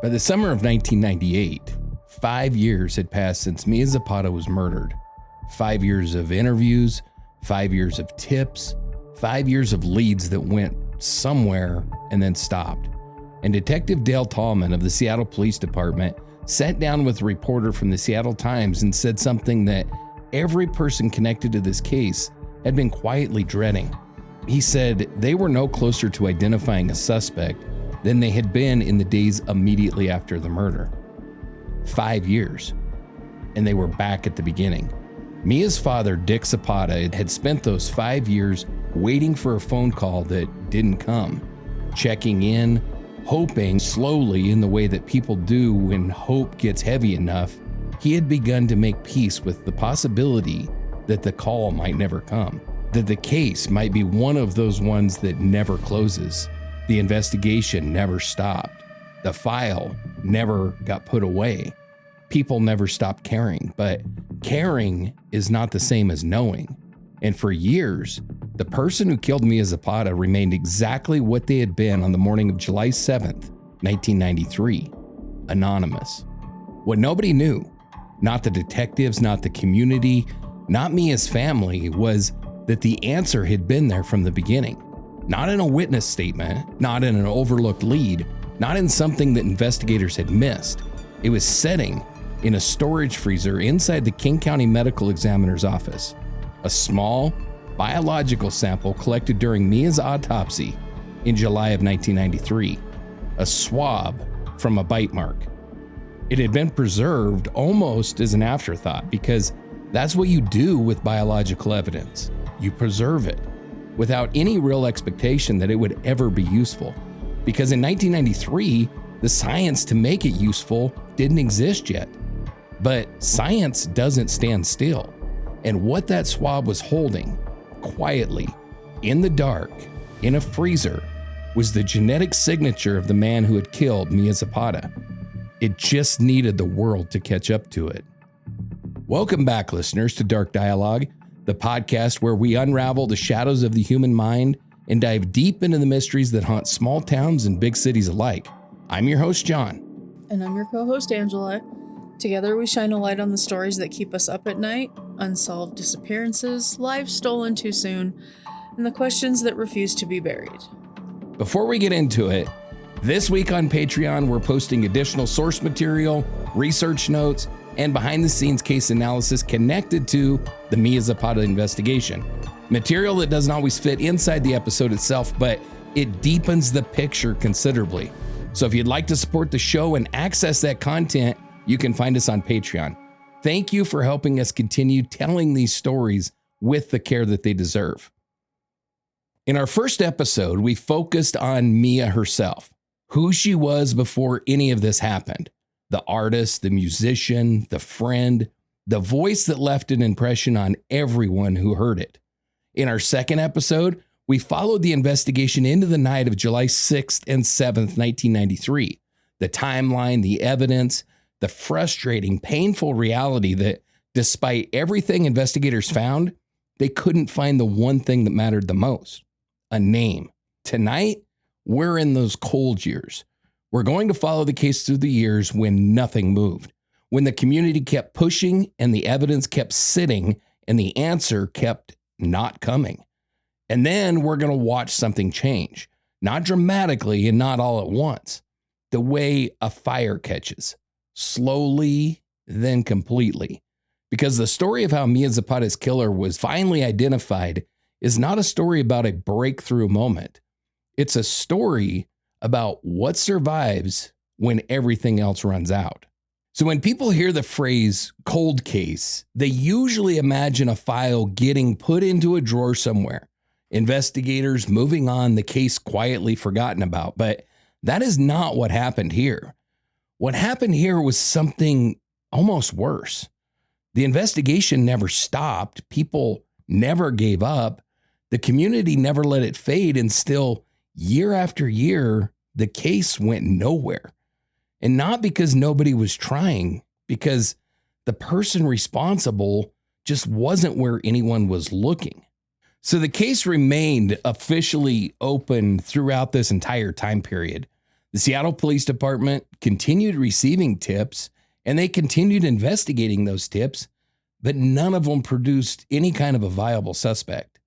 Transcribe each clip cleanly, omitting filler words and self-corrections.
By the summer of 1998, 5 years had passed since Mia Zapata was murdered. 5 years of interviews, 5 years of tips, 5 years of leads that went somewhere and then stopped. And Detective Dale Tallman of the Seattle Police Department sat down with a reporter from the Seattle Times and said something that every person connected to this case had been quietly dreading. He said they were no closer to identifying a suspect than they had been in the days immediately after the murder. 5 years, and they were back at the beginning. Mia's father, Dick Zapata, had spent those 5 years waiting for a phone call that didn't come, checking in, hoping slowly in the way that people do when hope gets heavy enough. He had begun to make peace with the possibility that the call might never come, that the case might be one of those ones that never closes. The investigation never stopped. The file never got put away. People never stopped caring, but caring is not the same as knowing. And for years, the person who killed Mia Zapata remained exactly what they had been on the morning of July 7th, 1993, anonymous. What nobody knew, not the detectives, not the community, not Mia's family, was that the answer had been there from the beginning. Not in a witness statement, not in an overlooked lead, not in something that investigators had missed. It was sitting in a storage freezer inside the King County Medical Examiner's office. A small biological sample collected during Mia's autopsy in July of 1993. A swab from a bite mark. It had been preserved almost as an afterthought because that's what you do with biological evidence. You preserve it without any real expectation that it would ever be useful. Because in 1993, the science to make it useful didn't exist yet. But science doesn't stand still. And what that swab was holding, quietly, in the dark, in a freezer, was the genetic signature of the man who had killed Mia Zapata. It just needed the world to catch up to it. Welcome back, listeners, to Dark Dialogue, the podcast where we unravel the shadows of the human mind and dive deep into the mysteries that haunt small towns and big cities alike. I'm your host, John. And I'm your co-host, Angela. Together we shine a light on the stories that keep us up at night, unsolved disappearances, lives stolen too soon, and the questions that refuse to be buried. Before we get into it, this week on Patreon, we're posting additional source material, research notes, and behind-the-scenes case analysis connected to the Mia Zapata investigation. Material that doesn't always fit inside the episode itself, but it deepens the picture considerably. So if you'd like to support the show and access that content, you can find us on Patreon. Thank you for helping us continue telling these stories with the care that they deserve. In our first episode, we focused on Mia herself, who she was before any of this happened. The artist, the musician, the friend, the voice that left an impression on everyone who heard it. In our second episode, we followed the investigation into the night of July 6th and 7th, 1993. The timeline, the evidence, the frustrating, painful reality that despite everything investigators found, they couldn't find the one thing that mattered the most, a name. Tonight, we're in those cold years. We're going to follow the case through the years when nothing moved, when the community kept pushing and the evidence kept sitting and the answer kept not coming. And then we're going to watch something change, not dramatically and not all at once, the way a fire catches, slowly, then completely. Because the story of how Mia Zapata's killer was finally identified is not a story about a breakthrough moment. It's a story about what survives when everything else runs out. So when people hear the phrase cold case, they usually imagine a file getting put into a drawer somewhere, investigators moving on, the case quietly forgotten about. But that is not what happened here. What happened here was something almost worse. The investigation never stopped. People never gave up. The community never let it fade. And still, year after year, the case went nowhere. And not because nobody was trying, because the person responsible just wasn't where anyone was looking. So the case remained officially open throughout this entire time period. The Seattle Police Department continued receiving tips, and they continued investigating those tips, but none of them produced any kind of a viable suspect.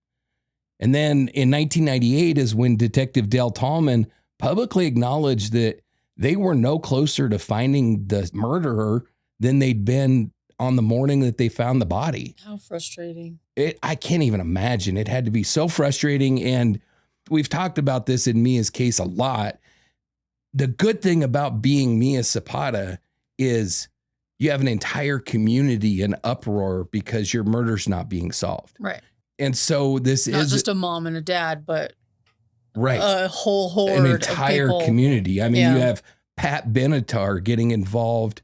And then in 1998 is when Detective Dale Tallman publicly acknowledged that they were no closer to finding the murderer than they'd been on the morning that they found the body. How frustrating. I can't even imagine. It had to be so frustrating. And we've talked about this in Mia's case a lot. The good thing about being Mia Zapata is you have an entire community in uproar because your murder's not being solved. Right. And so this Not is just a mom and a dad, but right. a whole horde An entire of people. community. I mean, Yeah. you have Pat Benatar getting involved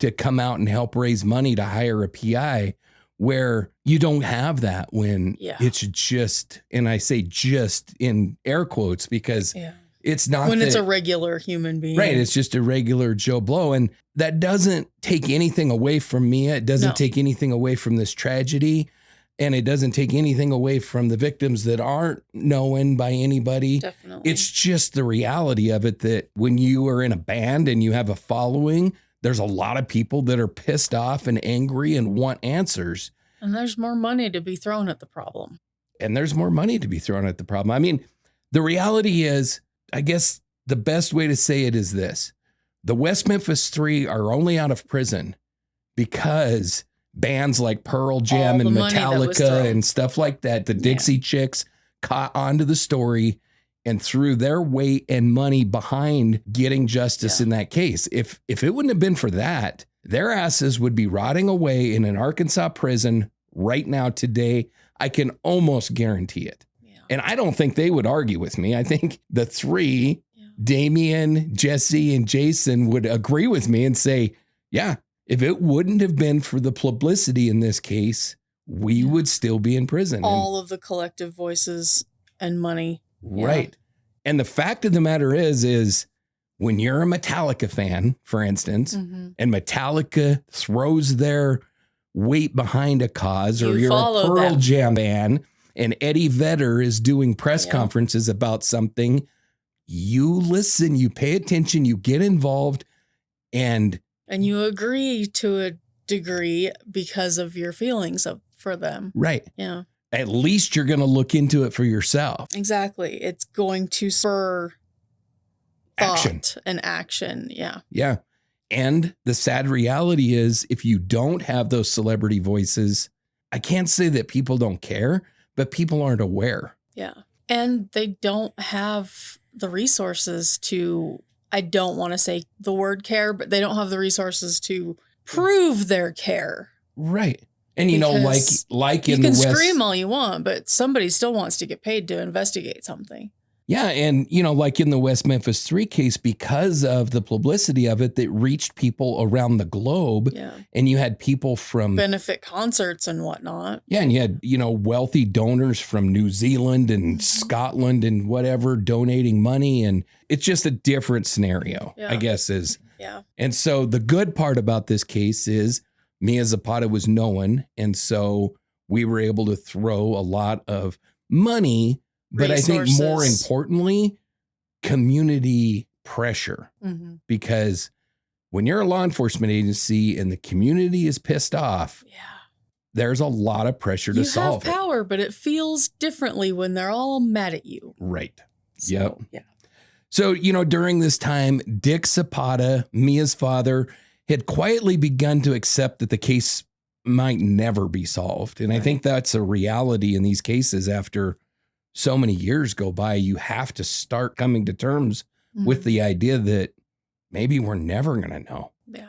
to come out and help raise money to hire a PI, where you don't have that when it's just, and I say just in air quotes because it's not when it's a regular human being. Right. It's just a regular Joe Blow. And that doesn't take anything away from Mia. It doesn't take anything away from this tragedy. And it doesn't take anything away from the victims that aren't known by anybody. Definitely. It's just the reality of it that when you are in a band and you have a following, there's a lot of people that are pissed off and angry and want answers. And there's more money to be thrown at the problem. I mean, the reality is, I guess the best way to say it is this. The West Memphis Three are only out of prison because bands like Pearl Jam and Metallica and stuff like that, the Dixie Chicks, caught onto the story and threw their weight and money behind getting justice in that case. If it wouldn't have been for that, their asses would be rotting away in an Arkansas prison right now today. I can almost guarantee it. Yeah. And I don't think they would argue with me. I think the three, Damien, Jesse, and Jason, would agree with me and say, yeah, if it wouldn't have been for the publicity in this case, we would still be in prison. All of the collective voices and money. Right. And the fact of the matter is when you're a Metallica fan, for instance, and Metallica throws their weight behind a cause, or you're a Pearl Jam fan and Eddie Vedder is doing press conferences about something, you listen, you pay attention, you get involved, and you agree to a degree because of your feelings for them. Right. Yeah. At least you're going to look into it for yourself. Exactly. It's going to spur thought and action. Yeah. Yeah. And the sad reality is, if you don't have those celebrity voices, I can't say that people don't care, but people aren't aware. Yeah. And they don't have the resources to, I don't want to say the word care, but they don't have the resources to prove their care. Right. And, you know, like in the West, you can scream all you want, but somebody still wants to get paid to investigate something. Yeah. And, you know, like in the West Memphis 3 case, because of the publicity of it that reached people around the globe. Yeah. And you had people from benefit concerts and whatnot. Yeah. And you had, you know, wealthy donors from New Zealand and Scotland and whatever donating money. And it's just a different scenario, I guess is. Yeah. And so the good part about this case is Mia Zapata was known. And so we were able to throw a lot of money, but resources. I think more importantly, community pressure, because when you're a law enforcement agency and the community is pissed off, there's a lot of pressure to solve it. You have power, but it feels differently when they're all mad at you. Right. So, yeah. So, you know, during this time, Dick Zapata, Mia's father, had quietly begun to accept that the case might never be solved. And I think that's a reality in these cases. After so many years go by, you have to start coming to terms with the idea that maybe we're never going to know. Yeah.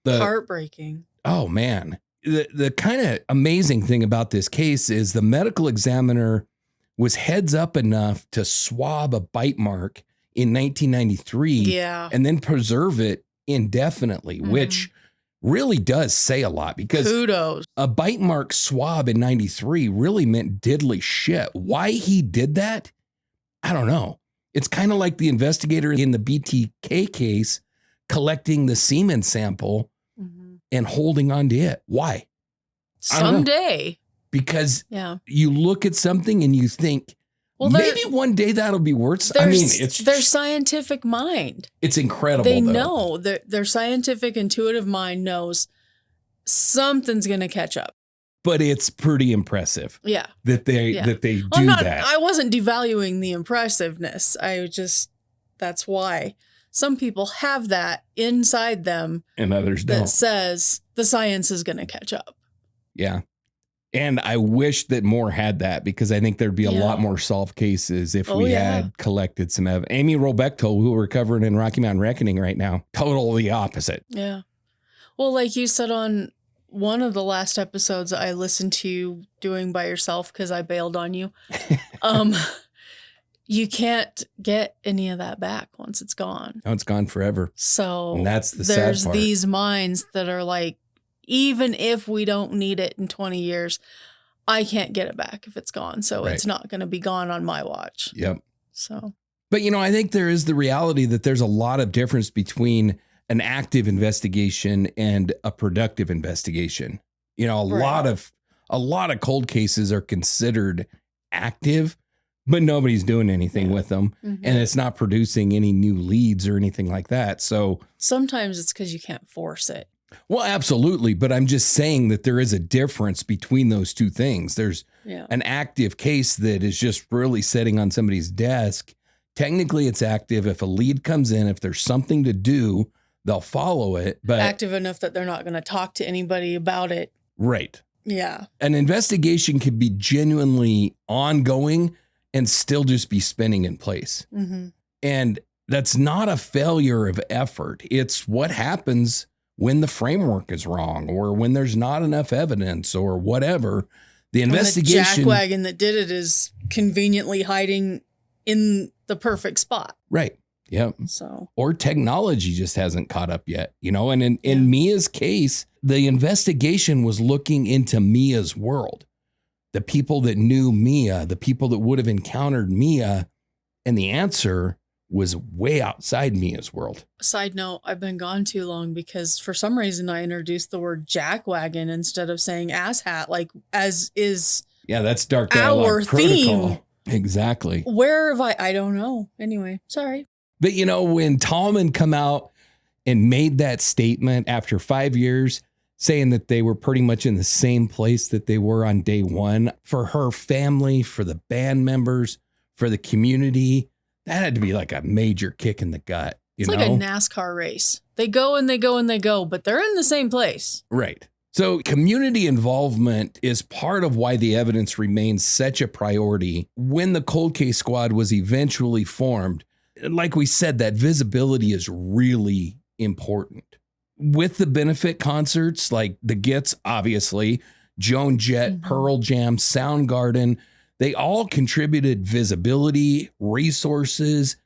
Heartbreaking. Oh, man. The kind of amazing thing about this case is the medical examiner was heads up enough to swab a bite mark in 1993 and then preserve it indefinitely, which really does say a lot, because kudos. A bite mark swab in 93 really meant diddly shit. Why he did that, I don't know. It's kind of like the investigator in the BTK case collecting the semen sample and holding on to it. Why? Someday. Because you look at something and you think, Well, maybe one day that'll be worth. I mean, it's their scientific mind. It's incredible. They though. know their scientific, intuitive mind knows something's going to catch up. But it's pretty impressive. Yeah. That they do that. I wasn't devaluing the impressiveness. That's why some people have that inside them. And others don't. That says the science is going to catch up. Yeah. And I wish that more had that, because I think there'd be a lot more solved cases if we had collected some evidence. Amy Robecto, who we're covering in Rocky Mountain Reckoning right now, totally opposite. Yeah. Well, like you said on one of the last episodes I listened to you doing by yourself because I bailed on you, you can't get any of that back once it's gone. Oh, it's gone forever. So and that's the sad there's part. These minds that are like, even if we don't need it in 20 years, I can't get it back if it's gone. So it's not going to be gone on my watch. Yep. So, but I think there is the reality that there's a lot of difference between an active investigation and a productive investigation. A lot of cold cases are considered active, but nobody's doing anything with them. Mm-hmm. And it's not producing any new leads or anything like that. So sometimes it's because you can't force it. Well, absolutely. But I'm just saying that there is a difference between those two things. There's an active case that is just really sitting on somebody's desk. Technically, it's active. If a lead comes in, if there's something to do, they'll follow it. But active enough that they're not going to talk to anybody about it. Right. Yeah. An investigation could be genuinely ongoing and still just be spinning in place. Mm-hmm. And that's not a failure of effort. It's what happens when the framework is wrong or when there's not enough evidence or whatever. The investigation. The jackwagon that did it is conveniently hiding in the perfect spot. Right. Yep. So, or technology just hasn't caught up yet, and in Mia's case, the investigation was looking into Mia's world, the people that knew Mia, the people that would have encountered Mia. And the answer was way outside Mia's world. Side note, I've been gone too long because for some reason I introduced the word jackwagon instead of saying asshat, like as is. Yeah, that's dark dialogue our protocol. Theme. Exactly. Where have I don't know. Anyway, sorry. But when Tallman come out and made that statement after 5 years, saying that they were pretty much in the same place that they were on day one, for her family, for the band members, for the community, that had to be like a major kick in the gut. It's like a NASCAR race. They go and they go and they go, but they're in the same place. Right. So community involvement is part of why the evidence remains such a priority. When the cold case squad was eventually formed, like we said, that visibility is really important. With the benefit concerts, like the Gits, obviously, Joan Jett, Pearl Jam, Soundgarden, they all contributed visibility, resources,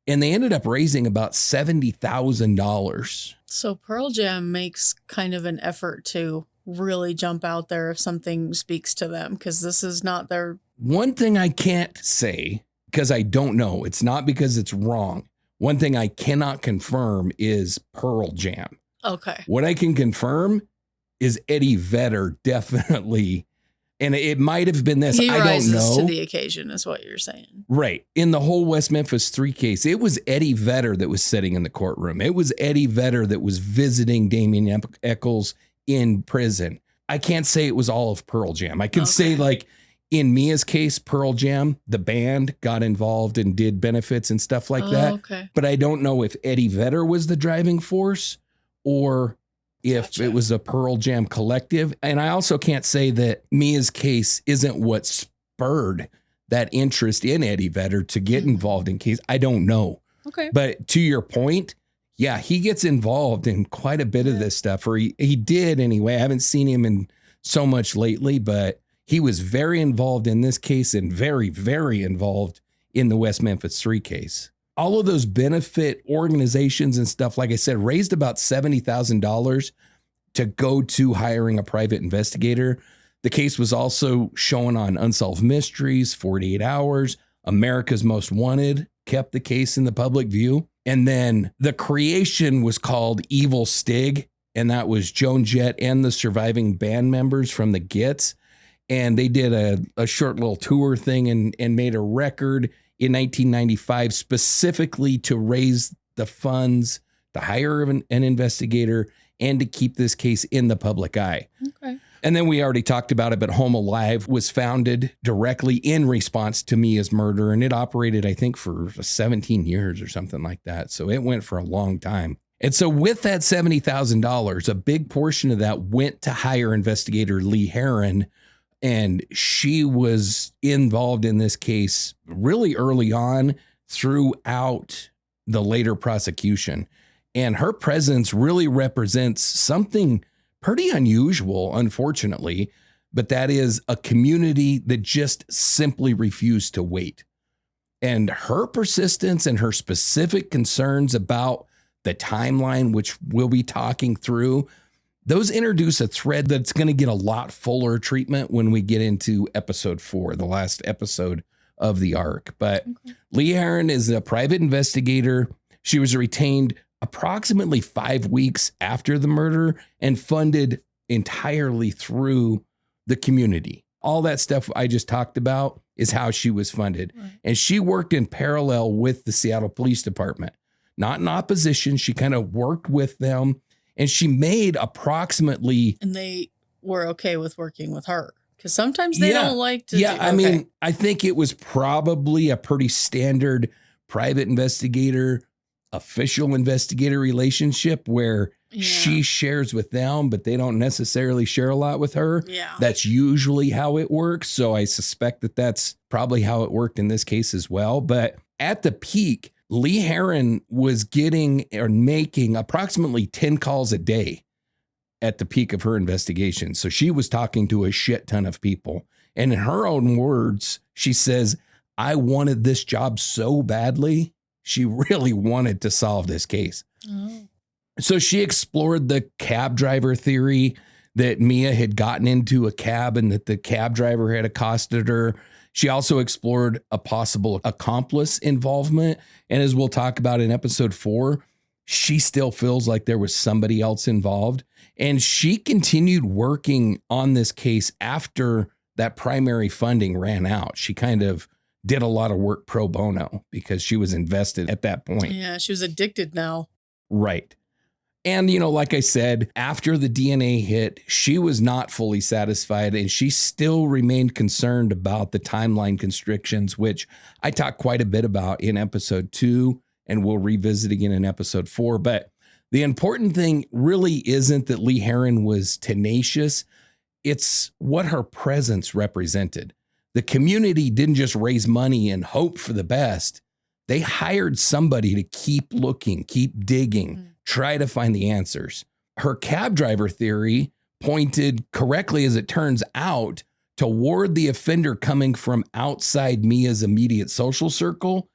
and they ended up raising about $70,000. So Pearl Jam makes kind of an effort to really jump out there if something speaks to them, because this is not their... One thing I can't say, because I don't know, it's not because it's wrong. One thing I cannot confirm is Pearl Jam. Okay. What I can confirm is Eddie Vedder definitely, and it might have been this. He I don't know. rises to the occasion is what you're saying. Right. In the whole West Memphis 3 case, it was Eddie Vedder that was sitting in the courtroom. It was Eddie Vedder that was visiting Damien Echols in prison. I can't say it was all of Pearl Jam. I can say, like, in Mia's case, Pearl Jam, the band, got involved and did benefits and stuff like that. Okay. But I don't know if Eddie Vedder was the driving force or if it was a Pearl Jam collective. And I also can't say that Mia's case isn't what spurred that interest in Eddie Vedder to get involved in case. I don't know. Okay. But to your point, yeah, he gets involved in quite a bit of this stuff, or he did anyway. I haven't seen him in so much lately, but he was very involved in this case and very, very involved in the West Memphis 3 case. All of those benefit organizations and stuff, like I said, raised about $70,000 to go to hiring a private investigator. The case was also shown on Unsolved Mysteries, 48 Hours, America's Most Wanted, kept the case in the public view. And then the creation was called Evil Stig, and that was Joan Jett and the surviving band members from the Gits. And they did a short little tour thing and made a record in 1995 specifically to raise the funds to hire an investigator and to keep this case in the public eye. Okay. And then we already talked about it, but Home Alive was founded directly in response to Mia's murder. And it operated, I think, for 17 years or something like that. So it went for a long time. And so with that $70,000, a big portion of that went to hire investigator Lee Heron. And she was involved in this case really early on throughout the later prosecution. And her presence really represents something pretty unusual, unfortunately, but that is a community that just simply refused to wait. And her persistence and her specific concerns about the timeline, which we'll be talking through, those introduce a thread that's going to get a lot fuller treatment when we get into episode 4, the last episode of the arc. But Lee Heron is a private investigator. She was retained approximately 5 weeks after the murder and funded entirely through the community. All that stuff I just talked about is how she was funded. Right. And she worked in parallel with the Seattle Police Department, not in opposition. She kind of worked with them, and she made approximately. And they were okay with working with her because sometimes they don't like to. Yeah, I mean, I think it was probably a pretty standard private investigator, official investigator relationship where she shares with them, but they don't necessarily share a lot with her. Yeah. That's usually how it works. So I suspect that that's probably how it worked in this case as well. But at the peak, Lee Heron was getting or making approximately 10 calls a day at the peak of her investigation. So she was talking to a shit ton of people. And in her own words, she says, I wanted this job so badly. She really wanted to solve this case. Oh. So she explored the cab driver theory that Mia had gotten into a cab and that the cab driver had accosted her. She also explored a possible accomplice involvement. And as we'll talk about in episode 4, she still feels like there was somebody else involved. And she continued working on this case after that primary funding ran out. She kind of did a lot of work pro bono because she was invested at that point. Yeah, she was addicted now. Right. And, you know, like I said, after the DNA hit, she was not fully satisfied and she still remained concerned about the timeline constrictions, which I talked quite a bit about in episode 2 and we'll revisit again in episode 4. But the important thing really isn't that Lee Heron was tenacious. It's what her presence represented. The community didn't just raise money and hope for the best. They hired somebody to keep looking, keep digging, try to find the answers. Her cab driver theory pointed correctly, as it turns out, toward the offender coming from outside Mia's immediate social circle.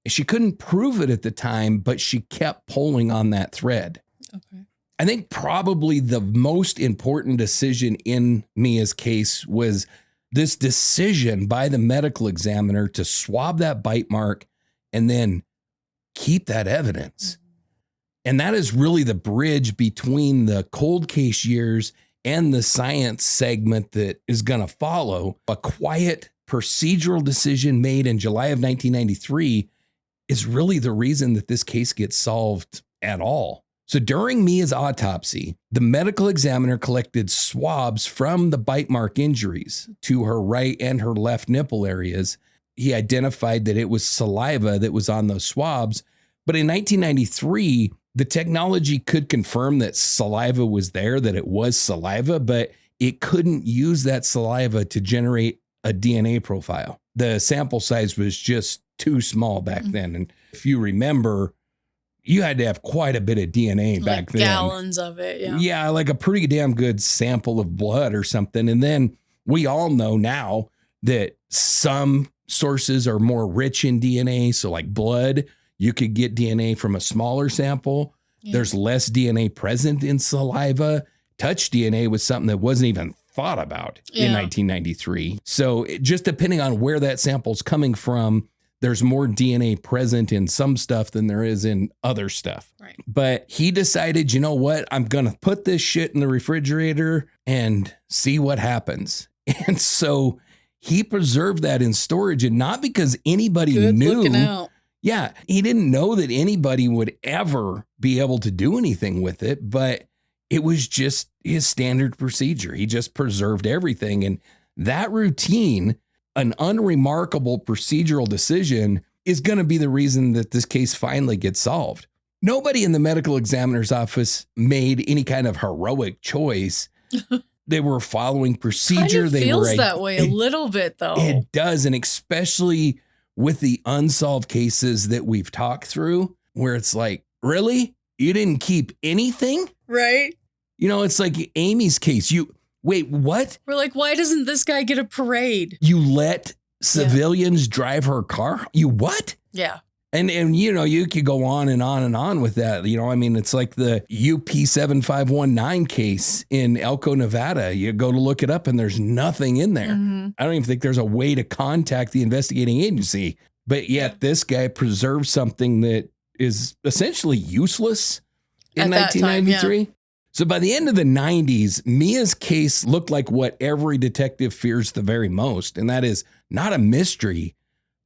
She couldn't prove it at the time, but she kept pulling on that thread. Okay. I think probably the most important decision in Mia's case was this decision by the medical examiner to swab that bite mark and then keep that evidence. And that is really the bridge between the cold case years and the science segment that is going to follow. A quiet procedural decision made in July of 1993 is really the reason that this case gets solved at all. So during Mia's autopsy, the medical examiner collected swabs from the bite mark injuries to her right and her left nipple areas. He identified that it was saliva that was on those swabs. But in 1993, the technology could confirm that saliva was there, that it was saliva, but it couldn't use that saliva to generate a DNA profile. The sample size was just too small back then. And if you remember, you had to have quite a bit of DNA back then. Gallons of it, yeah. Yeah, like a pretty damn good sample of blood or something. And then we all know now that some sources are more rich in DNA. So like blood, you could get DNA from a smaller sample. Yeah. There's less DNA present in saliva. Touch DNA was something that wasn't even thought about in 1993. So just depending on where that sample's coming from, there's more DNA present in some stuff than there is in other stuff. Right. But he decided, you know what? I'm going to put this shit in the refrigerator and see what happens. And so he preserved that in storage, and not because anybody Good knew. looking out. Yeah, he didn't know that anybody would ever be able to do anything with it, but it was just his standard procedure. He just preserved everything. And that routine, an unremarkable procedural decision, is going to be the reason that this case finally gets solved. Nobody in the medical examiner's office made any kind of heroic choice. They were following procedure. Kind of feels that way a little bit, though. It does, and especially with the unsolved cases that we've talked through, where it's like, really? You didn't keep anything? Right? You know, it's like Amy's case. Wait, what? We're like, why doesn't this guy get a parade? You let civilians drive her car? You what? Yeah. And you know, you could go on and on and on with that. You know, I mean, it's like the UP 7519 case in Elko, Nevada. You go to look it up and there's nothing in there. Mm-hmm. I don't even think there's a way to contact the investigating agency. But yet this guy preserved something that is essentially useless in 1993. Time, yeah. So by the end of the 90s, Mia's case looked like what every detective fears the very most. And that is not a mystery,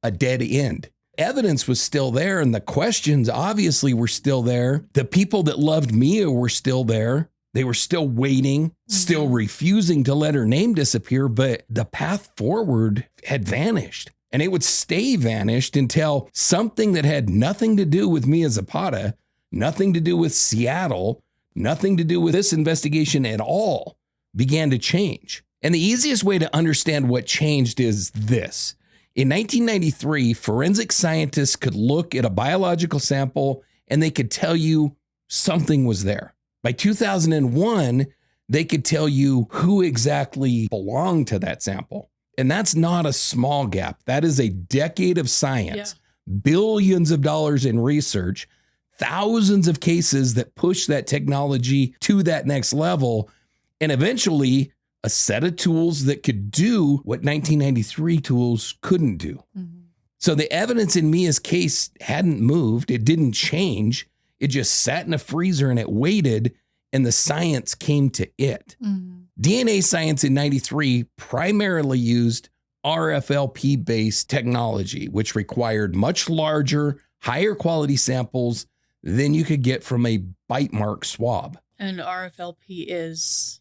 a dead end. Evidence was still there, and the questions obviously were still there. The people that loved Mia were still there. They were still waiting, still refusing to let her name disappear, but the path forward had vanished. And it would stay vanished until something that had nothing to do with Mia Zapata, nothing to do with Seattle, nothing to do with this investigation at all, began to change. And the easiest way to understand what changed is this. In 1993, forensic scientists could look at a biological sample and they could tell you something was there. By 2001, they could tell you who exactly belonged to that sample. And that's not a small gap. That is a decade of science, billions of dollars in research, thousands of cases that push that technology to that next level, and eventually a set of tools that could do what 1993 tools couldn't do. Mm-hmm. So the evidence in Mia's case hadn't moved. It didn't change. It just sat in a freezer and it waited, and the science came to it. Mm-hmm. DNA science in 93 primarily used RFLP-based technology, which required much larger, higher quality samples than you could get from a bite mark swab. And RFLP is?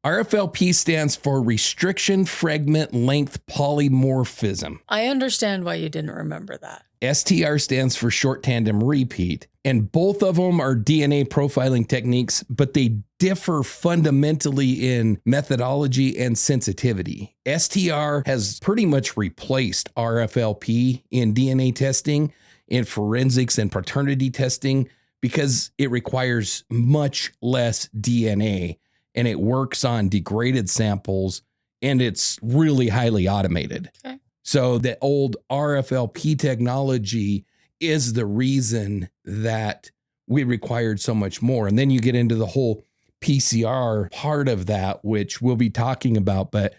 RFLP stands for Restriction Fragment Length Polymorphism. I understand why you didn't remember that. STR stands for Short Tandem Repeat. And both of them are DNA profiling techniques, but they differ fundamentally in methodology and sensitivity. STR has pretty much replaced RFLP in DNA testing, in forensics and paternity testing, because it requires much less DNA. And it works on degraded samples, and it's really highly automated. Okay. So the old RFLP technology is the reason that we required so much more. And then you get into the whole PCR part of that, which we'll be talking about. But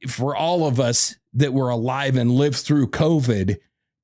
for all of us that were alive and lived through COVID,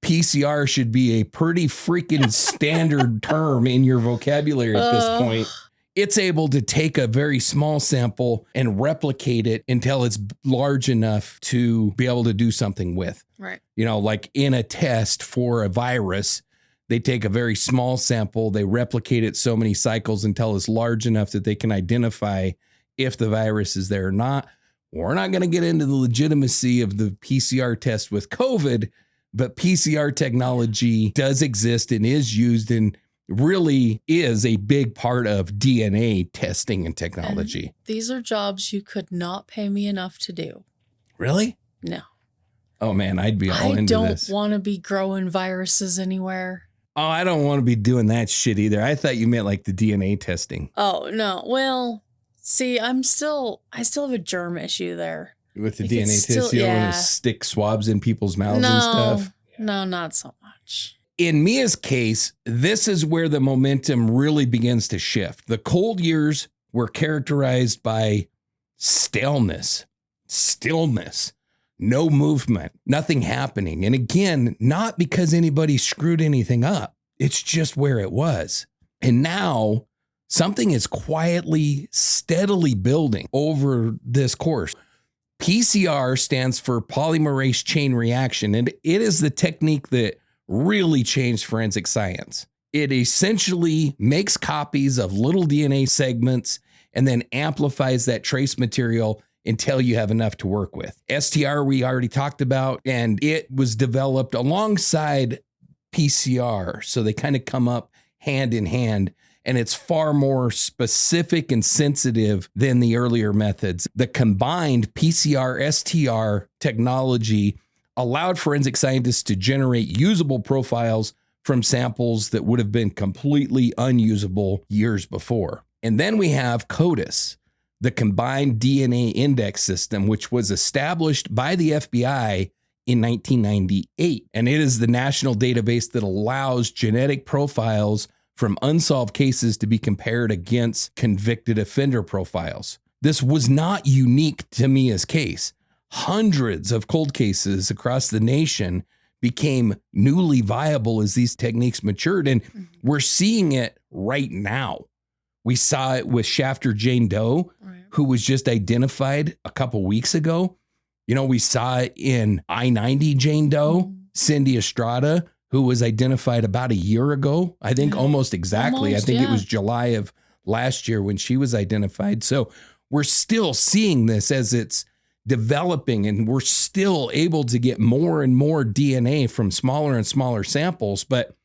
PCR should be a pretty freaking standard term in your vocabulary at this point. It's able to take a very small sample and replicate it until it's large enough to be able to do something with. Right. You know, like in a test for a virus, they take a very small sample, they replicate it so many cycles until it's large enough that they can identify if the virus is there or not. We're not going to get into the legitimacy of the PCR test with COVID, but PCR technology does exist and is used in really is a big part of DNA testing and technology. And these are jobs you could not pay me enough to do. Really? No. Oh man, I'd be all into this. I don't want to be growing viruses anywhere. Oh, I don't want to be doing that shit either. I thought you meant like the DNA testing. Oh, no. Well, see, I still have a germ issue there. With the DNA test, you don't want to stick swabs in people's mouths and stuff? No, not so much. In Mia's case, this is where the momentum really begins to shift. The cold years were characterized by stillness, no movement, nothing happening. And again, not because anybody screwed anything up. It's just where it was. And now something is quietly, steadily building over this course. PCR stands for polymerase chain reaction, and it is the technique that really changed forensic science. It essentially makes copies of little DNA segments and then amplifies that trace material until you have enough to work with. STR we already talked about, and it was developed alongside PCR, so they kind of come up hand in hand, and it's far more specific and sensitive than the earlier methods. The combined PCR-STR technology allowed forensic scientists to generate usable profiles from samples that would have been completely unusable years before. And then we have CODIS, the Combined DNA Index System, which was established by the FBI in 1998. And it is the national database that allows genetic profiles from unsolved cases to be compared against convicted offender profiles. This was not unique to Mia's case. Hundreds of cold cases across the nation became newly viable as these techniques matured, and we're seeing it right now. We saw it with Shafter Jane Doe, who was just identified a couple weeks ago. You know, we saw it in I-90 Jane Doe, Cindy Estrada, who was identified about a year ago. I think almost exactly. I think it was July of last year when she was identified. So we're still seeing this as it's developing, and we're still able to get more and more DNA from smaller and smaller samples. But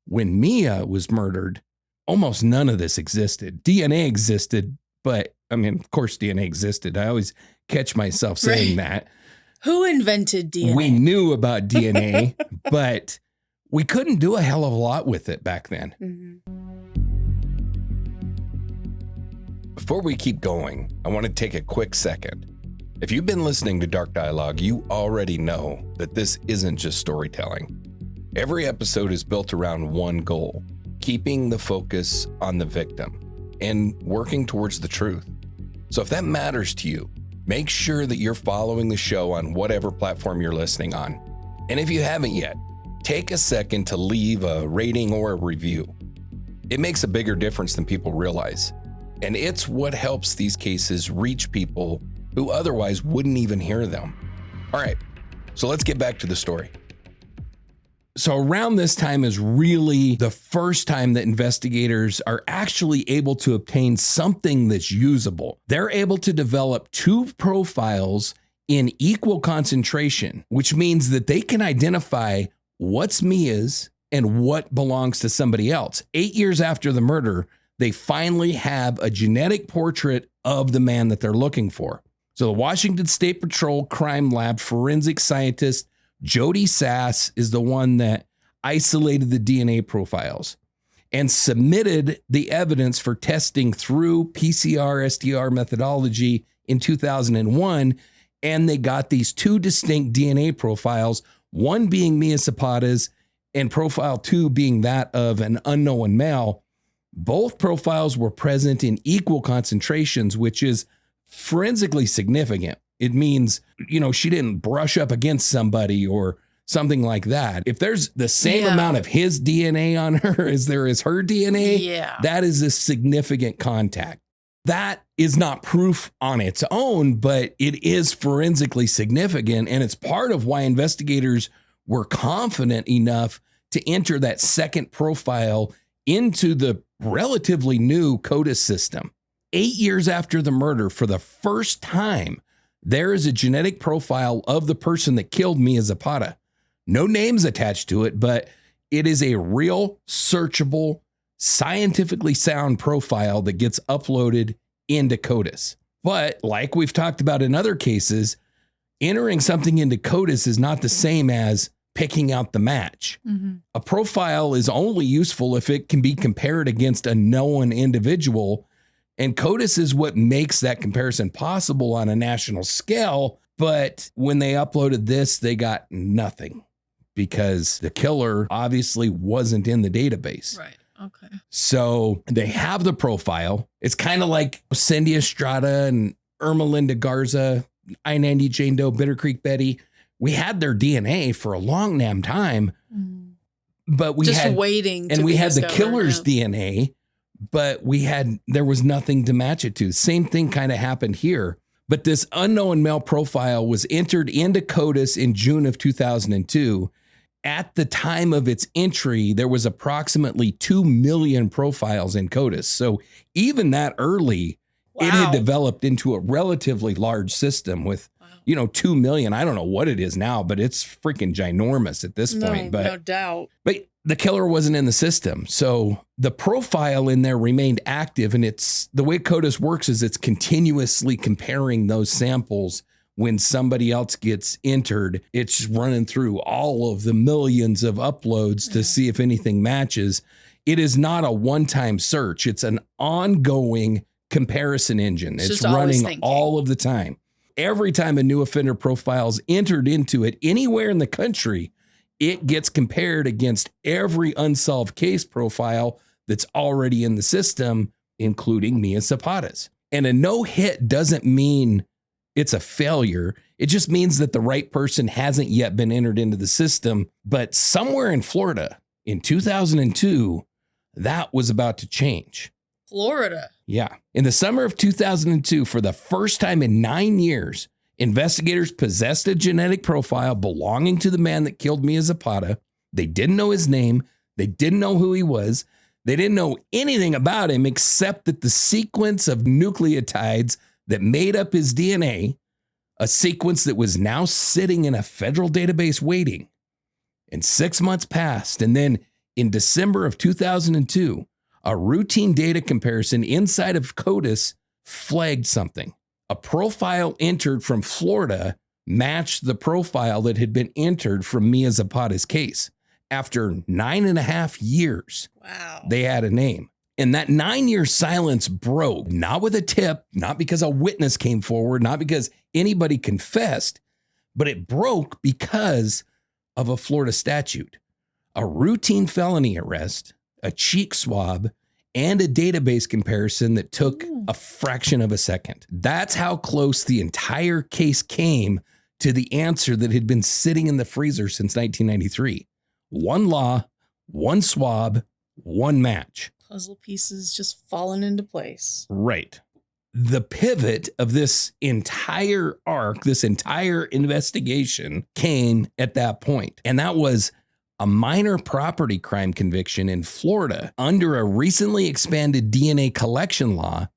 when Mia was murdered, almost none of this existed. DNA existed, but I mean, of course DNA existed. I always catch myself saying that. Who invented DNA? We knew about DNA, but we couldn't do a hell of a lot with it back then. Before we keep going, I want to take a quick second. If you've been listening to Dark Dialogue, you already know that this isn't just storytelling. Every episode is built around one goal: keeping the focus on the victim and working towards the truth. So if that matters to you, make sure that you're following the show on whatever platform you're listening on. And if you haven't yet, take a second to leave a rating or a review. It makes a bigger difference than people realize. And it's what helps these cases reach people who otherwise wouldn't even hear them. All right, so let's get back to the story. So around this time is really the first time that investigators are actually able to obtain something that's usable. They're able to develop two profiles in equal concentration, which means that they can identify what's Mia's and what belongs to somebody else. 8 years after the murder, they finally have a genetic portrait of the man that they're looking for. So the Washington State Patrol Crime Lab forensic scientist Jody Sass is the one that isolated the DNA profiles and submitted the evidence for testing through PCR-STR methodology in 2001. And they got these two distinct DNA profiles, one being Mia Zapata's and profile 2 being that of an unknown male. Both profiles were present in equal concentrations, which is forensically significant. It means, you know, she didn't brush up against somebody or something like that. If there's the same amount of his DNA on her as there is her DNA, that is a significant contact. That is not proof on its own, but it is forensically significant. And it's part of why investigators were confident enough to enter that second profile into the relatively new CODIS system. 8 years after the murder, for the first time, there is a genetic profile of the person that killed Mia Zapata. No names attached to it, but it is a real, searchable, scientifically sound profile that gets uploaded into CODIS. But like we've talked about in other cases, entering something into CODIS is not the same as picking out the match. A profile is only useful if it can be compared against a known individual. And CODIS is what makes that comparison possible on a national scale. But when they uploaded this, they got nothing because the killer obviously wasn't in the database. Right. Okay. So they have the profile. It's kind of like Cindy Estrada and Irma Linda Garza, I-90 Jane Doe, Bitter Creek Betty. We had their DNA for a long damn time, but we just had waiting, and to we be had the discovered, killer's DNA, but there was nothing to match it to. Same thing kind of happened here. But this unknown male profile was entered into CODIS in June of 2002. At the time of its entry, there was approximately 2 million profiles in CODIS. So even that early, it had developed into a relatively large system with, 2 million. I don't know what it is now, but it's freaking ginormous at this point. But, no doubt. But the killer wasn't in the system. So the profile in there remained active. And it's the way CODIS works is it's continuously comparing those samples. When somebody else gets entered, it's running through all of the millions of uploads to see if anything matches. It is not a one-time search. It's an ongoing comparison engine. It's running all of the time. Every time a new offender profile is entered into it anywhere in the country, it gets compared against every unsolved case profile that's already in the system, including Mia Zapata's. And a no hit doesn't mean it's a failure. It just means that the right person hasn't yet been entered into the system. But somewhere in Florida in 2002, that was about to change. Florida. Yeah. In the summer of 2002, for the first time in 9 years, investigators possessed a genetic profile belonging to the man that killed Mia Zapata. They didn't know his name. They didn't know who he was. They didn't know anything about him except that the sequence of nucleotides that made up his DNA, a sequence that was now sitting in a federal database waiting. And 6 months passed. And then in December of 2002, a routine data comparison inside of CODIS flagged something. A profile entered from Florida matched the profile that had been entered from Mia Zapata's case. After 9.5 years, they had a name. And that 9-year silence broke, not with a tip, not because a witness came forward, not because anybody confessed, but it broke because of a Florida statute. A routine felony arrest, a cheek swab, and a database comparison that took a fraction of a second. That's how close the entire case came to the answer that had been sitting in the freezer since 1993. One law, one swab, one match. Puzzle pieces just falling into place. Right. The pivot of this entire arc, this entire investigation came at that point. And that was a minor property crime conviction in Florida under a recently expanded DNA collection law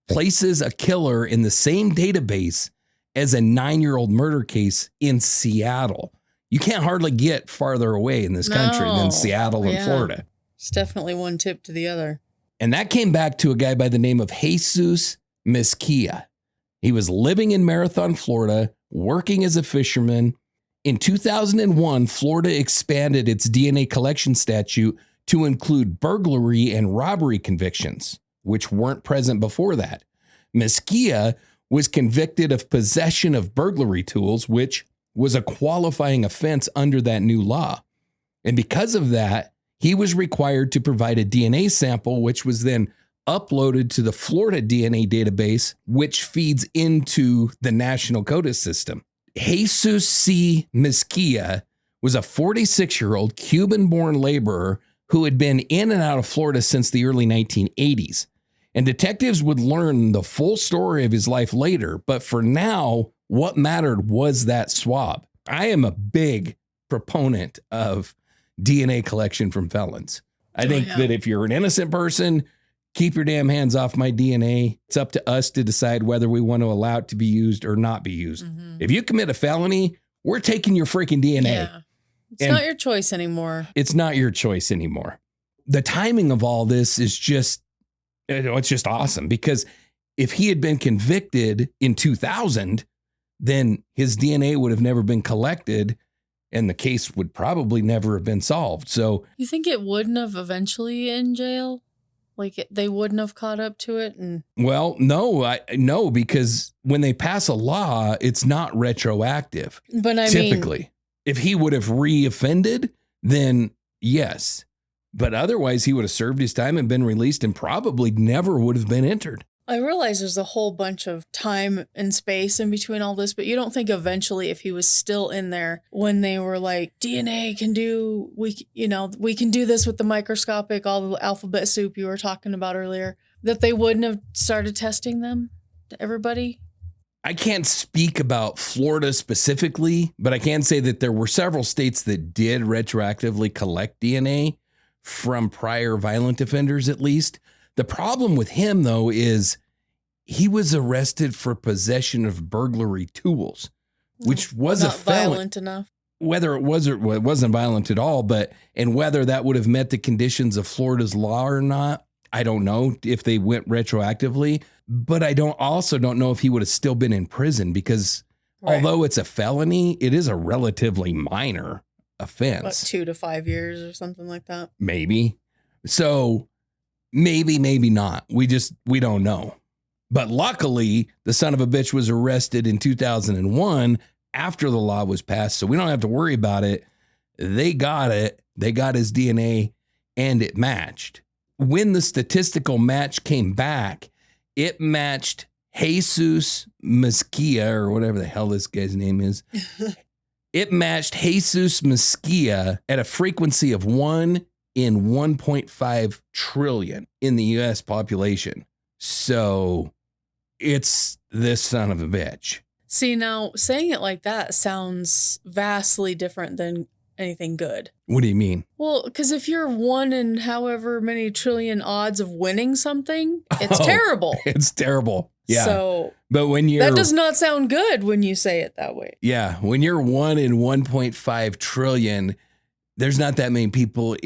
places a killer in the same database as a 9-year-old murder case in Seattle. You can't hardly get farther away in this country than Seattle and Florida. It's definitely one tip to the other. And that came back to a guy by the name of Jesus Mezquia. He was living in Marathon, Florida, working as a fisherman. In 2001, Florida expanded its DNA collection statute to include burglary and robbery convictions, which weren't present before that. Mezquia was convicted of possession of burglary tools, which was a qualifying offense under that new law. And because of that, he was required to provide a DNA sample, which was then uploaded to the Florida DNA database, which feeds into the national CODIS system. Jesus C. Mezquia was a 46-year-old Cuban-born laborer who had been in and out of Florida since the early 1980s. And detectives would learn the full story of his life later, but for now, what mattered was that swab. I am a big proponent of DNA collection from felons. I think that if you're an innocent person, keep your damn hands off my DNA. It's up to us to decide whether we want to allow it to be used or not be used. Mm-hmm. If you commit a felony, we're taking your freaking DNA. Yeah. It's not your choice anymore. It's not your choice anymore. The timing of all this is just, it's just awesome, because if he had been convicted in 2000, then his DNA would have never been collected and the case would probably never have been solved. So you think it wouldn't have eventually in jail? Like they wouldn't have caught up to it? Well, no, because when they pass a law, it's not retroactive. But typically, if he would have reoffended, then yes. But otherwise, he would have served his time and been released and probably never would have been entered. I realize there's a whole bunch of time and space in between all this, but you don't think eventually if he was still in there when they were like, DNA can do, we can do this with the microscopic, all the alphabet soup you were talking about earlier, that they wouldn't have started testing them to everybody? I can't speak about Florida specifically, but I can say that there were several states that did retroactively collect DNA from prior violent offenders, at least. The problem with him, though, is he was arrested for possession of burglary tools, which was not a felony. violent enough. Whether it was or it wasn't violent at all, and whether that would have met the conditions of Florida's law or not, I don't know if they went retroactively. But I also don't know if he would have still been in prison because although it's a felony, it is a relatively minor offense. What, 2 to 5 years or something like that? Maybe. So maybe not. We don't know. But luckily, the son of a bitch was arrested in 2001 after the law was passed. So we don't have to worry about it. They got it. They got his DNA and it matched. When the statistical match came back, it matched Jesus Mesquia, or whatever the hell this guy's name is. It matched Jesus Mesquia at a frequency of 1 in 1.5 trillion in the U.S. population. So it's this son of a bitch. See, now saying it like that sounds vastly different than anything good. What do you mean? Well, because if you're 1 in however many trillion odds of winning something, it's terrible. It's terrible. Yeah. So, but when you're, that does not sound good when you say it that way. Yeah. When you're 1 in 1.5 trillion, there's not that many people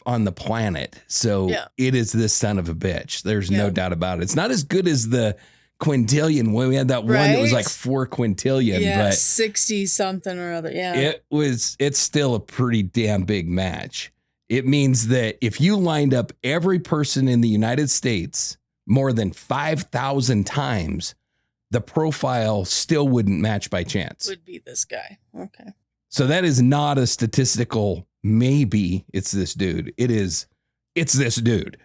on the planet. So It is this son of a bitch. There's no doubt about it. It's not as good as the quintillion when we had that one that was like 4 quintillion. Yeah, but 60 something or other. Yeah. It's still a pretty damn big match. It means that if you lined up every person in the United States more than 5,000 times, the profile still wouldn't match by chance. Would be this guy. Okay. So that is not a statistical maybe it's this dude. It's this dude.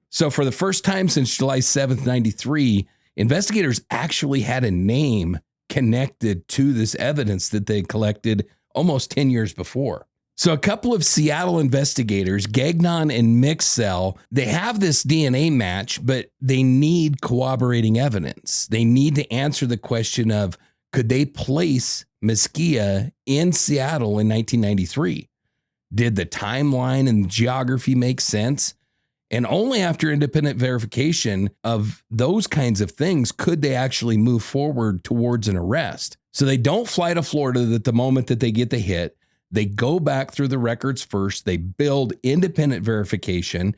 So for the first time since July 7th, 93, investigators actually had a name connected to this evidence that they collected almost 10 years before. So a couple of Seattle investigators, Gagnon and Mixell, they have this DNA match, but they need corroborating evidence. They need to answer the question of, could they place Mesquia in Seattle in 1993? Did the timeline and geography make sense? And only after independent verification of those kinds of things could they actually move forward towards an arrest. So they don't fly to Florida at the moment that they get the hit. They go back through the records first. They build independent verification.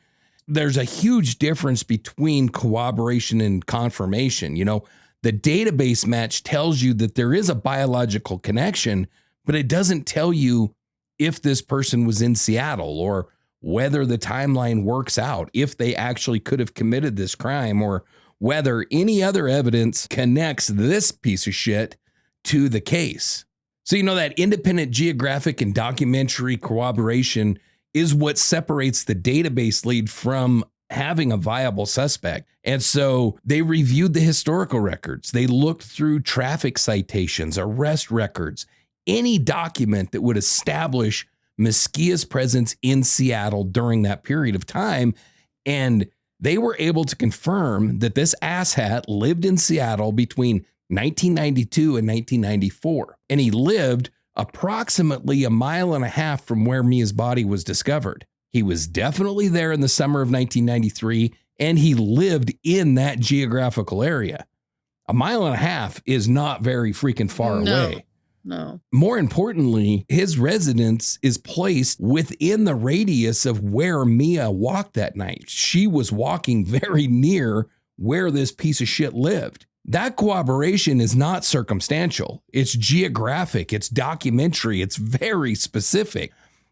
There's a huge difference between corroboration and confirmation. You know, the database match tells you that there is a biological connection, but it doesn't tell you if this person was in Seattle or whether the timeline works out, if they actually could have committed this crime, or whether any other evidence connects this piece of shit to the case. So, you know, that independent geographic and documentary corroboration is what separates the database lead from having a viable suspect. And so they reviewed the historical records. They looked through traffic citations, arrest records, any document that would establish Mesquia's presence in Seattle during that period of time. And they were able to confirm that this asshat lived in Seattle between 1992 and 1994. And he lived approximately 1.5 miles from where Mia's body was discovered. He was definitely there in the summer of 1993, and he lived in that geographical area. 1.5 miles is not very freaking far away. No. More importantly, his residence is placed within the radius of where Mia walked that night. She was walking very near where this piece of shit lived. That corroboration is not circumstantial. It's geographic. It's documentary. It's very specific.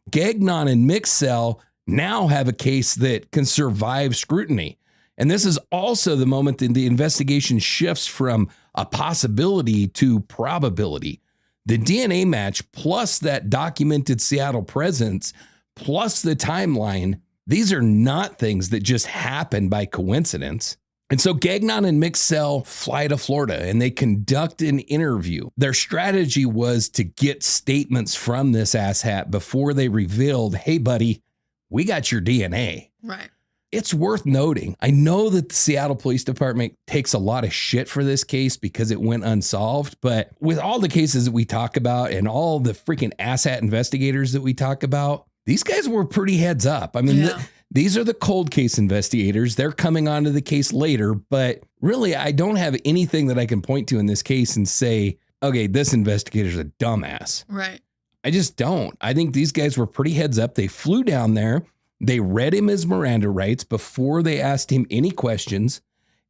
Gagnon and Mixell now have a case that can survive scrutiny. And this is also the moment that the investigation shifts from a possibility to probability. The DNA match plus that documented Seattle presence plus the timeline, these are not things that just happen by coincidence. And so Gagnon and Mixell fly to Florida and they conduct an interview. Their strategy was to get statements from this asshat before they revealed, hey, buddy, we got your DNA. Right. It's worth noting. I know that the Seattle Police Department takes a lot of shit for this case because it went unsolved, but with all the cases that we talk about and all the freaking asshat investigators that we talk about, these guys were pretty heads up. I mean, these are the cold case investigators. They're coming onto the case later, but really, I don't have anything that I can point to in this case and say, okay, this investigator's a dumbass. Right. I just don't. I think these guys were pretty heads up. They flew down there. They read him his Miranda rights before they asked him any questions.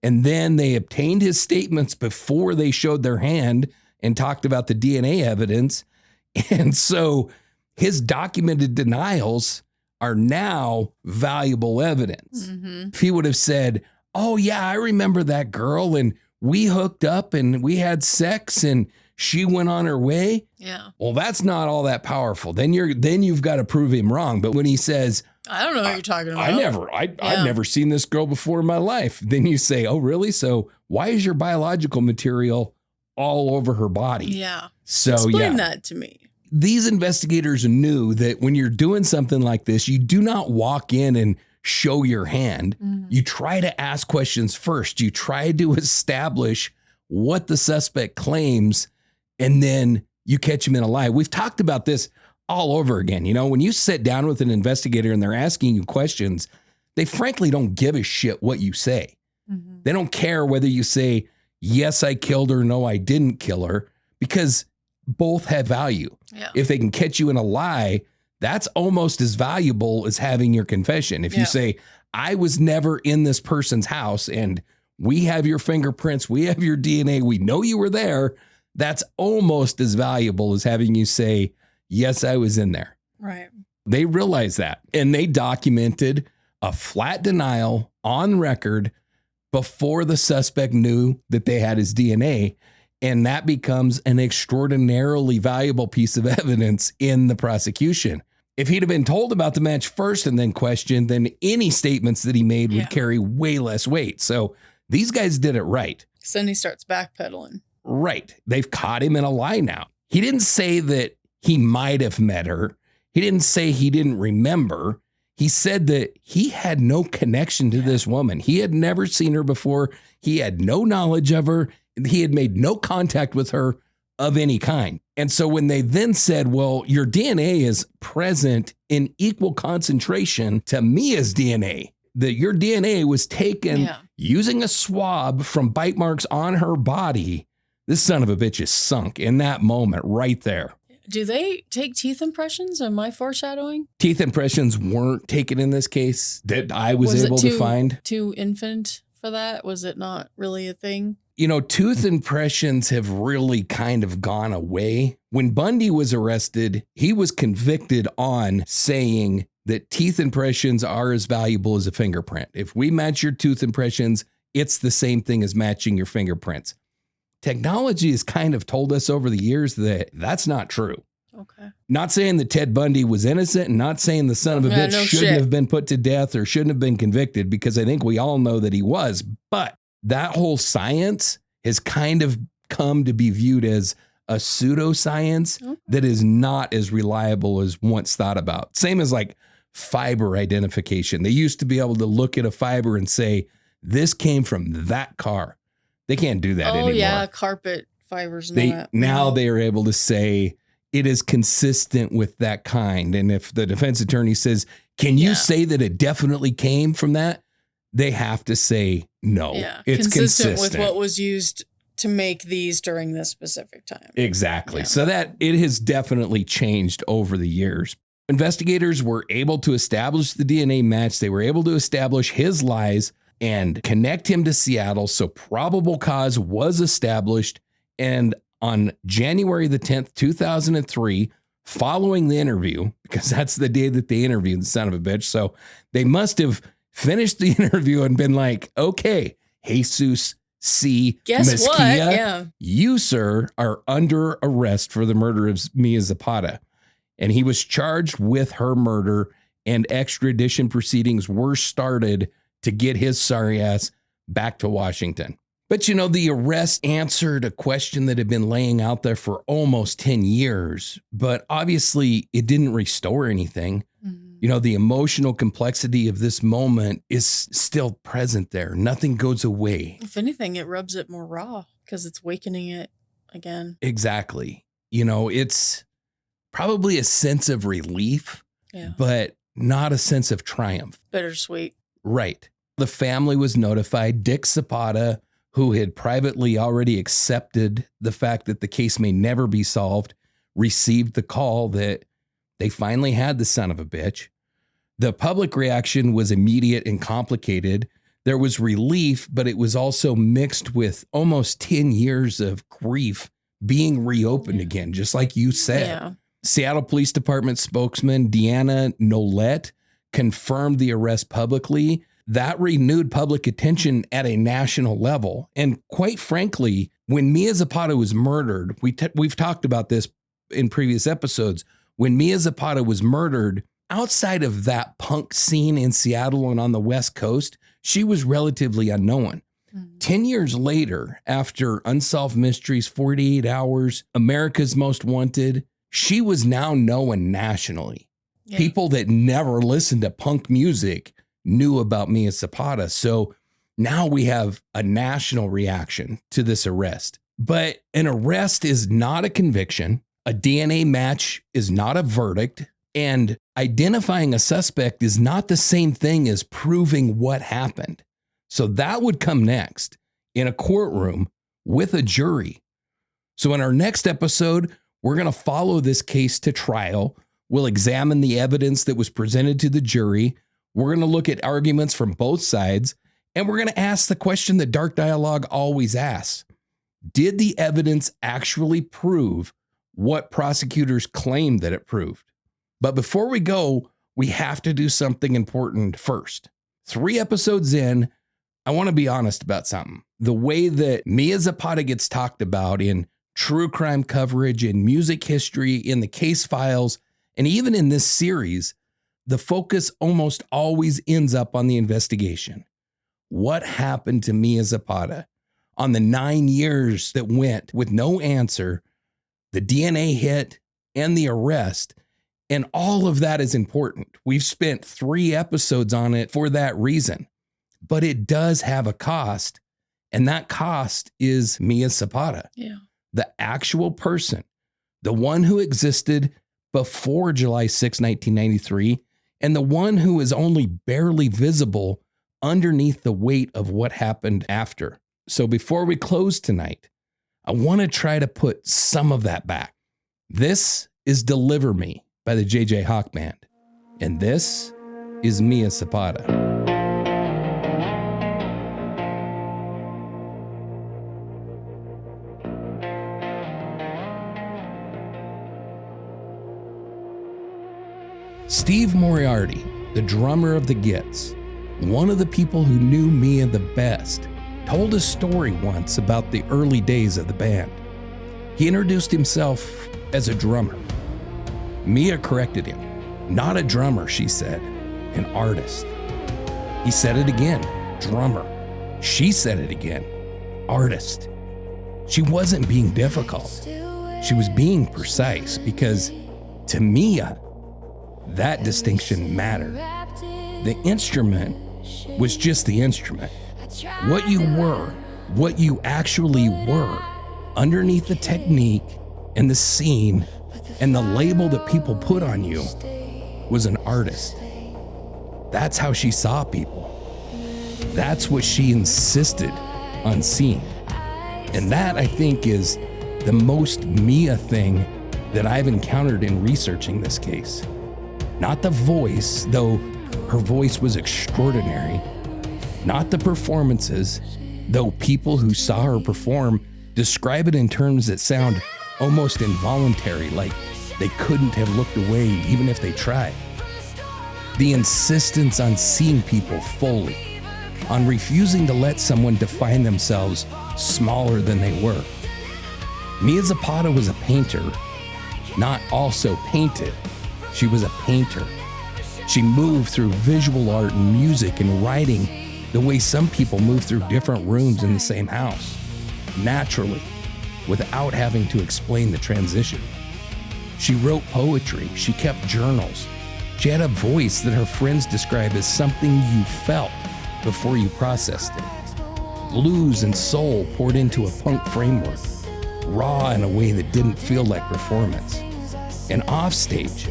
And then they obtained his statements before they showed their hand and talked about the DNA evidence. And so his documented denials are now valuable evidence. Mm-hmm. If he would have said, oh yeah, I remember that girl and we hooked up and we had sex and she went on her way. Yeah. Well, that's not all that powerful. Then you've got to prove him wrong. But when he says, I don't know what you're talking about. I've never seen this girl before in my life. Then you say, oh, really? So why is your biological material all over her body? Yeah. So explain that to me. These investigators knew that when you're doing something like this, you do not walk in and show your hand. Mm-hmm. You try to ask questions first. You try to establish what the suspect claims, and then you catch him in a lie. We've talked about this all over again. You know, when you sit down with an investigator and they're asking you questions, they frankly don't give a shit what you say. Mm-hmm. They don't care whether you say, yes, I killed her, no, I didn't kill her, because both have value. Yeah. If they can catch you in a lie, that's almost as valuable as having your confession. If you say, I was never in this person's house and we have your fingerprints, we have your DNA, we know you were there, that's almost as valuable as having you say, yes, I was in there. Right. They realized that, and they documented a flat denial on record before the suspect knew that they had his DNA. And that becomes an extraordinarily valuable piece of evidence in the prosecution. If he'd have been told about the match first and then questioned, then any statements that he made would carry way less weight. So these guys did it right. So then he starts backpedaling. Right. They've caught him in a lie now. He didn't say that he might have met her. He didn't say he didn't remember. He said that he had no connection to this woman. He had never seen her before. He had no knowledge of her. He had made no contact with her of any kind. And so when they then said, well, your DNA is present in equal concentration to Mia's DNA, that your DNA was taken using a swab from bite marks on her body, this son of a bitch is sunk in that moment right there. Do they take teeth impressions? Am I foreshadowing? Teeth impressions weren't taken in this case that I was able to find. Too infant for that? Was it not really a thing? You know, tooth impressions have really kind of gone away. When Bundy was arrested, he was convicted on saying that teeth impressions are as valuable as a fingerprint. If we match your tooth impressions, it's the same thing as matching your fingerprints. Technology has kind of told us over the years that that's not true. Okay. Not saying that Ted Bundy was innocent and not saying the son of a bitch shouldn't have been put to death or shouldn't have been convicted, because I think we all know that he was. But that whole science has kind of come to be viewed as a pseudoscience that is not as reliable as once thought about. Same as like fiber identification. They used to be able to look at a fiber and say, this came from that car. They can't do that anymore. Oh, yeah, carpet fibers. Now they are able to say it is consistent with that kind. And if the defense attorney says, can you say that it definitely came from that? They have to say, no, it's consistent with what was used to make these during this specific time. Exactly. So that it has definitely changed over the years. Investigators were able to establish the DNA match. They were able to establish his lies and connect him to Seattle. So probable cause was established. And on January the 10th, 2003, following the interview, because that's the day that they interviewed the son of a bitch. So they must have finished the interview and been like, okay, Jesus C. Guess what? Yeah. You, sir, are under arrest for the murder of Mia Zapata. And he was charged with her murder, and extradition proceedings were started to get his sorry ass back to Washington. But, you know, the arrest answered a question that had been laying out there for almost 10 years, but obviously it didn't restore anything. Mm-hmm. You know, the emotional complexity of this moment is still present there. Nothing goes away. If anything, it rubs it more raw because it's wakening it again. Exactly. You know, it's probably a sense of relief, but not a sense of triumph. Bittersweet. Right. The family was notified. Dick Zapata, who had privately already accepted the fact that the case may never be solved, received the call that they finally had the son of a bitch. The public reaction was immediate and complicated. There was relief, but it was also mixed with almost 10 years of grief being reopened again, just like you said. Yeah. Seattle Police Department spokesman Deanna Nolette confirmed the arrest publicly. That renewed public attention at a national level. And quite frankly, when Mia Zapata was murdered, we've talked about this in previous episodes. When Mia Zapata was murdered, outside of that punk scene in Seattle and on the West Coast, she was relatively unknown. 10 years later, after Unsolved Mysteries, 48 Hours, America's Most Wanted, she was now known nationally. Yeah. People that never listened to punk music knew about Mia Zapata. So now we have a national reaction to this arrest. But an arrest is not a conviction. A DNA match is not a verdict. And identifying a suspect is not the same thing as proving what happened. So that would come next in a courtroom with a jury. So in our next episode, we're going to follow this case to trial. We'll examine the evidence that was presented to the jury. We're going to look at arguments from both sides, and we're going to ask the question that Dark Dialogue always asks. Did the evidence actually prove what prosecutors claimed that it proved? But before we go, we have to do something important first. 3 episodes in, I want to be honest about something. The way that Mia Zapata gets talked about in true crime coverage, in music history, in the case files, and even in this series, the focus almost always ends up on the investigation. What happened to Mia Zapata? On the 9 years that went with no answer, the DNA hit, and the arrest, and all of that is important. We've spent 3 episodes on it for that reason. But it does have a cost, and that cost is Mia Zapata. Yeah. The actual person, the one who existed before July 6, 1993, and the one who is only barely visible underneath the weight of what happened after. So before we close tonight, I want to try to put some of that back. This is Deliver Me by the JJ Hawk Band, and this is Mia Zapata. Steve Moriarty, the drummer of the Gits, one of the people who knew Mia the best, told a story once about the early days of the band. He introduced himself as a drummer. Mia corrected him. Not a drummer, she said, an artist. He said it again, drummer. She said it again, artist. She wasn't being difficult. She was being precise because to Mia, that distinction mattered. The instrument was just the instrument. What you were, what you actually were, underneath the technique and the scene and the label that people put on you, was an artist. That's how she saw people. That's what she insisted on seeing. And that, I think, is the most Mia thing that I've encountered in researching this case. Not the voice, though her voice was extraordinary. Not the performances, though people who saw her perform describe it in terms that sound almost involuntary, like they couldn't have looked away even if they tried. The insistence on seeing people fully, on refusing to let someone define themselves smaller than they were. Mia Zapata was a painter, not also painted. She was a painter. She moved through visual art and music and writing the way some people move through different rooms in the same house, naturally, without having to explain the transition. She wrote poetry. She kept journals. She had a voice that her friends describe as something you felt before you processed it. Blues and soul poured into a punk framework, raw in a way that didn't feel like performance. And offstage,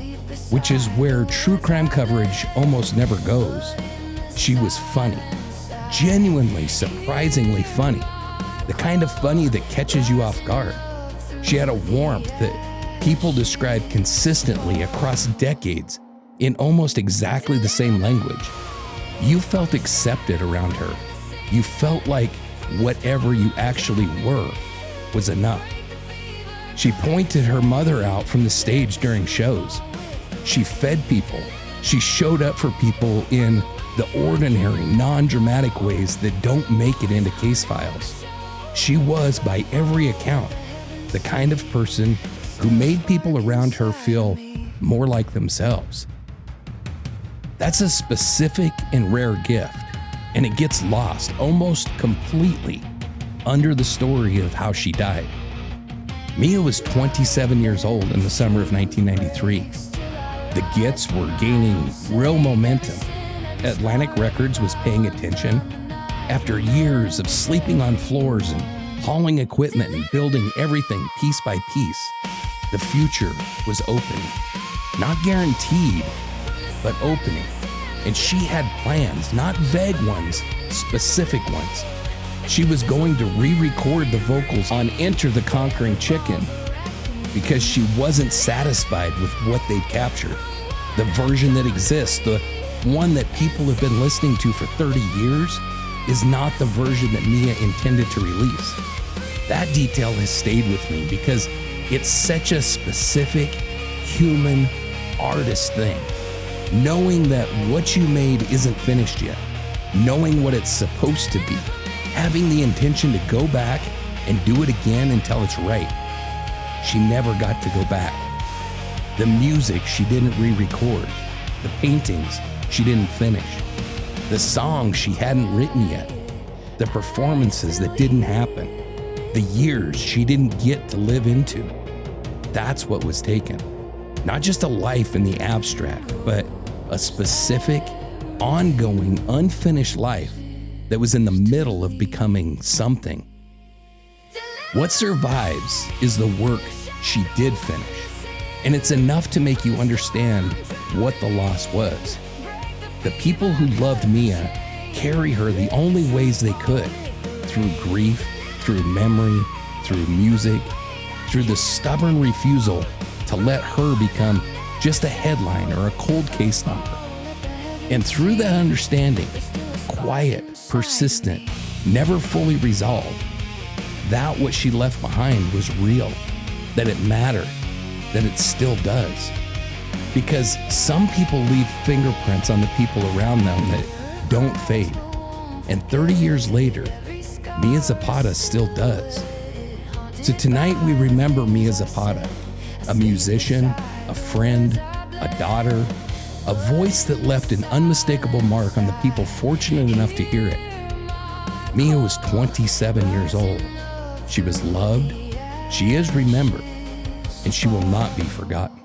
which is where true crime coverage almost never goes, she was funny, genuinely, surprisingly funny, the kind of funny that catches you off guard. She had a warmth that people describe consistently across decades in almost exactly the same language. You felt accepted around her. You felt like whatever you actually were was enough. She pointed her mother out from the stage during shows. She fed people. She showed up for people in the ordinary, non-dramatic ways that don't make it into case files. She was, by every account, the kind of person who made people around her feel more like themselves. That's a specific and rare gift, and it gets lost almost completely under the story of how she died. Mia was 27 years old in the summer of 1993. The Gits were gaining real momentum. Atlantic Records was paying attention. After years of sleeping on floors and hauling equipment and building everything piece by piece, the future was opening. Not guaranteed, but opening. And she had plans, not vague ones, specific ones. She was going to re-record the vocals on Enter the Conquering Chicken because she wasn't satisfied with what they'd captured. The version that exists, the one that people have been listening to for 30 years, is not the version that Mia intended to release. That detail has stayed with me because it's such a specific human artist thing. Knowing that what you made isn't finished yet, knowing what it's supposed to be, having the intention to go back and do it again until it's right. She never got to go back. The music she didn't re-record, the paintings she didn't finish, the songs she hadn't written yet, the performances that didn't happen, the years she didn't get to live into. That's what was taken. Not just a life in the abstract, but a specific, ongoing, unfinished life that was in the middle of becoming something. What survives is the work she did finish, and it's enough to make you understand what the loss was. The people who loved Mia carry her the only ways they could, through grief, through memory, through music, through the stubborn refusal to let her become just a headline or a cold case number. And through that understanding, quiet, persistent, never fully resolved, that what she left behind was real, that it mattered, that it still does. Because some people leave fingerprints on the people around them that don't fade. And 30 years later, Mia Zapata still does. So tonight we remember Mia Zapata, a musician, a friend, a daughter, a voice that left an unmistakable mark on the people fortunate enough to hear it. Mia was 27 years old. She was loved, she is remembered, and she will not be forgotten.